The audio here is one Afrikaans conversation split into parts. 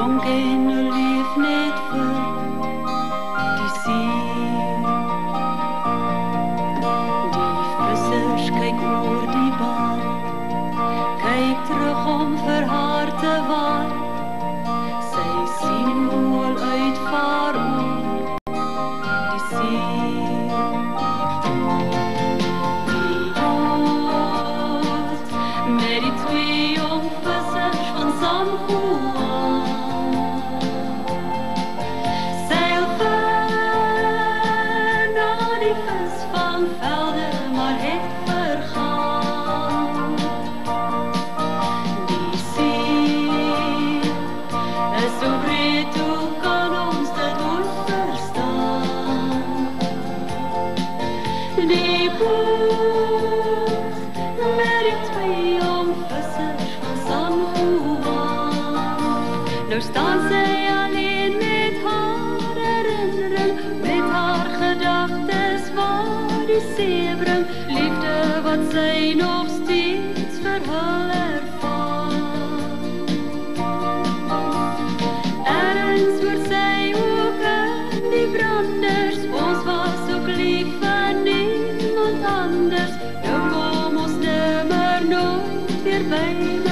dronk en leef net vir die see. Die vissers kyk oor die baan, kyk terug om vir haar te waai. Sy sien hoe al uitvaar oor die see. Die boot met die twee jong vissers van San Juan seil ver na die visvangvelde, maar het vergaan. Die see is so breed, hoe kan ons dit ooit verstaan? Die boot met die twee jong vissers van San Juan, nou staan sy alleen met haar herinnering, met haar gedagtes waar die see bring, liefde wat sy nog steeds vir hul ervaar. Ergens hoor sy ook in die branders, ons was ook lief van niemand anders, nou kom ons nimmer nooit weer by mekaar.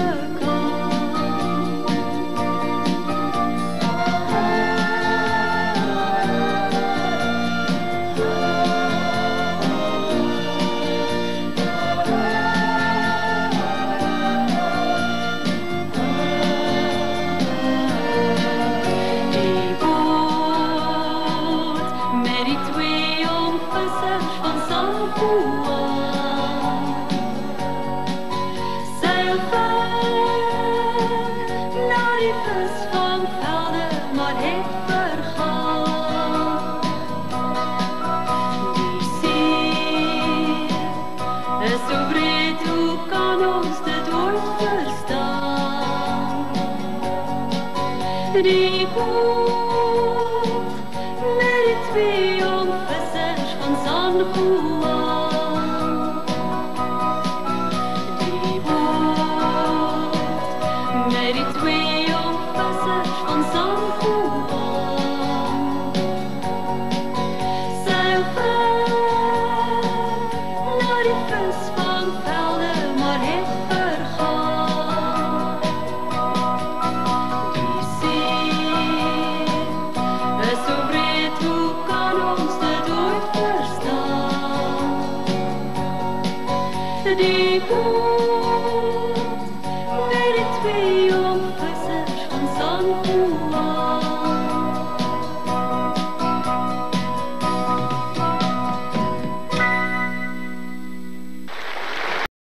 Die boot met die twee jong vissers van San Juan seil ver na die visvangvelde, maar het vergaan. Die see is so breed, hoe kan ons dit ooit verstaan? Die boot met die twee jong vissers van San Juan, die boot met die twee jong vissers van San Juan seil ver na die visvangvelde, maar het vergaan. Die see is so breed, hoe kan ons dit ooit verstaan? Die boot